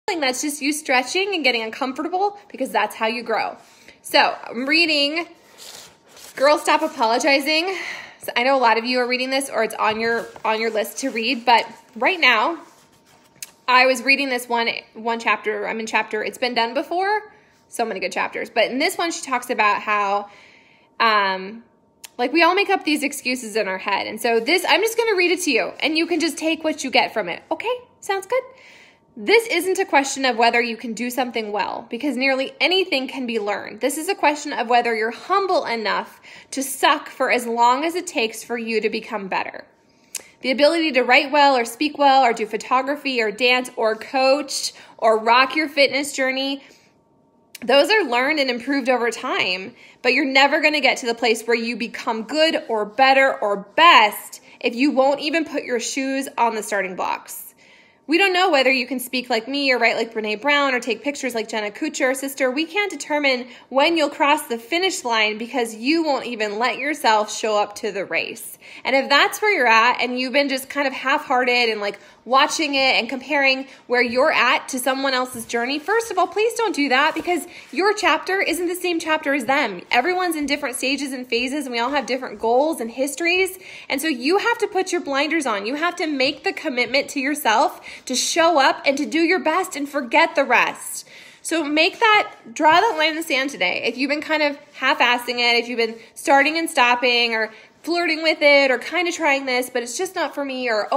That's just you stretching and getting uncomfortable because that's how you grow. So I'm reading Girl Stop Apologizing. So I know a lot of you are reading this or it's on your list to read, but right now I was reading this one chapter. I'm in chapter, it's been done before. So many good chapters. But in this one, she talks about how like we all make up these excuses in our head. And so this, I'm just going to read it to you and you can just take what you get from it. Okay, sounds good. This isn't a question of whether you can do something well, because nearly anything can be learned. This is a question of whether you're humble enough to suck for as long as it takes for you to become better. The ability to write well or speak well or do photography or dance or coach or rock your fitness journey, those are learned and improved over time, but you're never going to get to the place where you become good or better or best if you won't even put your shoes on the starting blocks. We don't know whether you can speak like me or write like Brene Brown or take pictures like Jenna Kutcher. Sister, we can't determine when you'll cross the finish line because you won't even let yourself show up to the race. And if that's where you're at and you've been just kind of half-hearted and like watching it and comparing where you're at to someone else's journey, first of all, please don't do that because your chapter isn't the same chapter as them. Everyone's in different stages and phases and we all have different goals and histories. And so you have to put your blinders on. You have to make the commitment to yourself to show up and to do your best and forget the rest. So draw that line in the sand today. If you've been kind of half-assing it, if you've been starting and stopping or flirting with it or kind of trying this, but it's just not for me, or,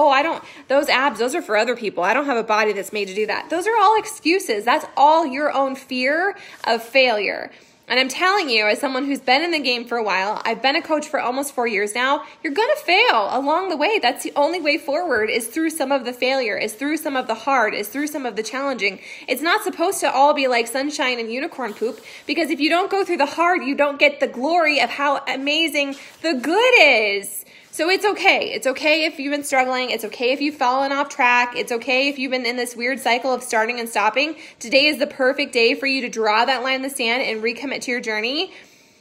those abs, those are for other people. I don't have a body that's made to do that. Those are all excuses. That's all your own fear of failure. And I'm telling you, as someone who's been in the game for a while, I've been a coach for almost 4 years now, you're going to fail along the way. That's the only way forward is through some of the failure, is through some of the hard, is through some of the challenging. It's not supposed to all be like sunshine and unicorn poop, because if you don't go through the hard, you don't get the glory of how amazing the good is. So it's okay. It's okay if you've been struggling. It's okay if you've fallen off track. It's okay if you've been in this weird cycle of starting and stopping. Today is the perfect day for you to draw that line in the sand and recommit to your journey.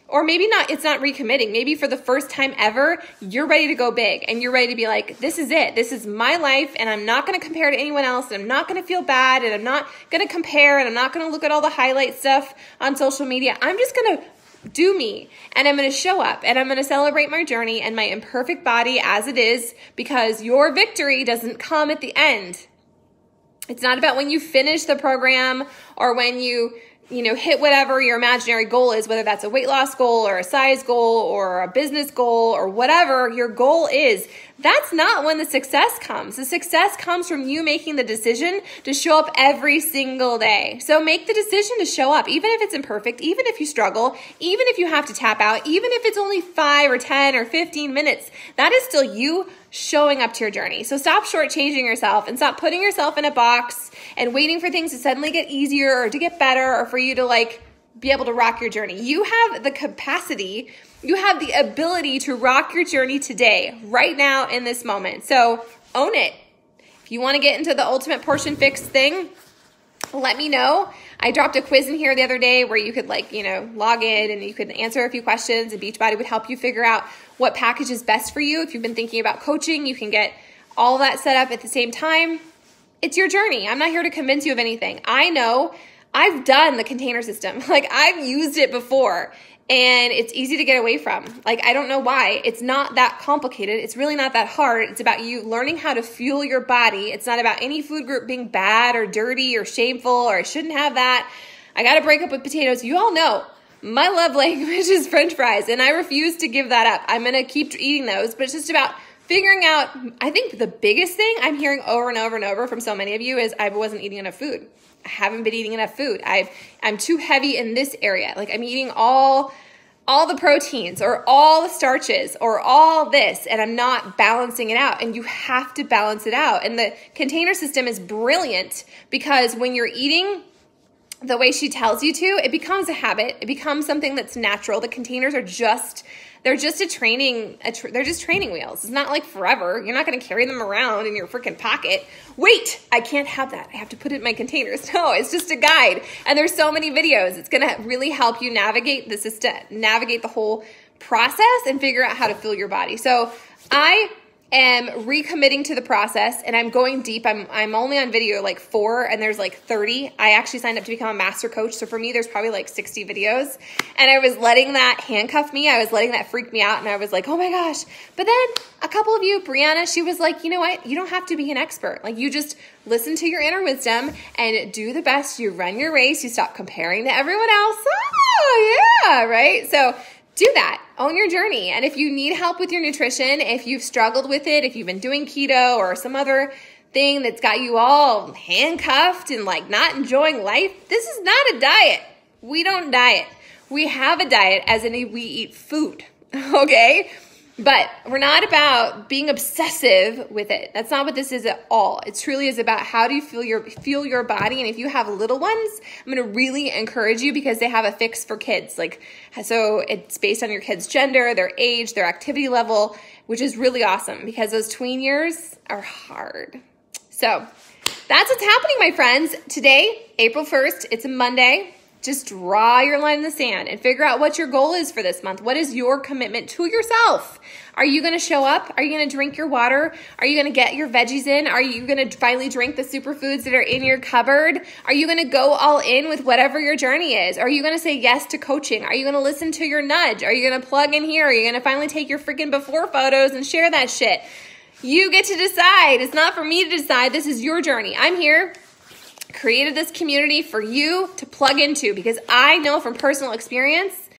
Or maybe not, it's not recommitting. Maybe for the first time ever, you're ready to go big and you're ready to be like, this is it. This is my life and I'm not going to compare to anyone else and I'm not going to feel bad and I'm not going to compare and I'm not going to look at all the highlight stuff on social media. I'm just going to do me and I'm going to show up and I'm going to celebrate my journey and my imperfect body as it is, because your victory doesn't come at the end. It's not about when you finish the program or when you hit whatever your imaginary goal is, whether that's a weight loss goal or a size goal or a business goal or whatever your goal is. That's not when the success comes. The success comes from you making the decision to show up every single day. So make the decision to show up, even if it's imperfect, even if you struggle, even if you have to tap out, even if it's only 5 or 10 or 15 minutes. That is still you showing up to your journey. So stop shortchanging yourself and stop putting yourself in a box and waiting for things to suddenly get easier or to get better or for you to be able to rock your journey. You have the capacity, you have the ability to rock your journey today, right now in this moment. So own it. If you want to get into the ultimate portion fix thing, let me know. I dropped a quiz in here the other day where you could log in and you could answer a few questions and Beachbody would help you figure out what package is best for you. If you've been thinking about coaching, you can get all that set up at the same time. It's your journey. I'm not here to convince you of anything. I know I've done the container system. I've used it before and it's easy to get away from. I don't know why. It's not that complicated. It's really not that hard. It's about you learning how to fuel your body. It's not about any food group being bad or dirty or shameful or I shouldn't have that. I got to break up with potatoes. You all know my love language is French fries and I refuse to give that up. I'm going to keep eating those, but it's just about figuring out, I think the biggest thing I'm hearing over and over and over from so many of you is I wasn't eating enough food. I haven't been eating enough food. I'm too heavy in this area. I'm eating all the proteins or all the starches or all this and I'm not balancing it out. And you have to balance it out. And the container system is brilliant because when you're eating the way she tells you to, it becomes a habit. It becomes something that's natural. The containers are they're just training wheels. It's not forever. You're not going to carry them around in your freaking pocket. Wait, I can't have that. I have to put it in my containers. No, it's just a guide. And there's so many videos. It's going to really help you navigate the system, navigate the whole process and figure out how to fuel your body. So I am recommitting to the process, and I'm going deep. I'm only on video like 4, and there's like 30. I actually signed up to become a master coach, so for me, there's probably like 60 videos, and I was letting that handcuff me. I was letting that freak me out, and I was like, oh my gosh. But then a couple of you, Brianna, she was like, you know what? You don't have to be an expert. Like, you just listen to your inner wisdom and do the best. You run your race. You stop comparing to everyone else. Oh, yeah, right? So do that. Own your journey. And if you need help with your nutrition, if you've struggled with it, if you've been doing keto or some other thing that's got you all handcuffed and like not enjoying life, this is not a diet. We don't diet. We have a diet as in we eat food, okay? But we're not about being obsessive with it. That's not what this is at all. It truly is about how do you feel your body. And if you have little ones, I'm going to really encourage you because they have a fix for kids. Like, so it's based on your kid's gender, their age, their activity level, which is really awesome because those tween years are hard. So that's what's happening, my friends. Today, April 1st, it's a Monday. Just draw your line in the sand and figure out what your goal is for this month. What is your commitment to yourself? Are you going to show up? Are you going to drink your water? Are you going to get your veggies in? Are you going to finally drink the superfoods that are in your cupboard? Are you going to go all in with whatever your journey is? Are you going to say yes to coaching? Are you going to listen to your nudge? Are you going to plug in here? Are you going to finally take your freaking before photos and share that shit? You get to decide. It's not for me to decide. This is your journey. I'm here. Created this community for you to plug into because I know from personal experience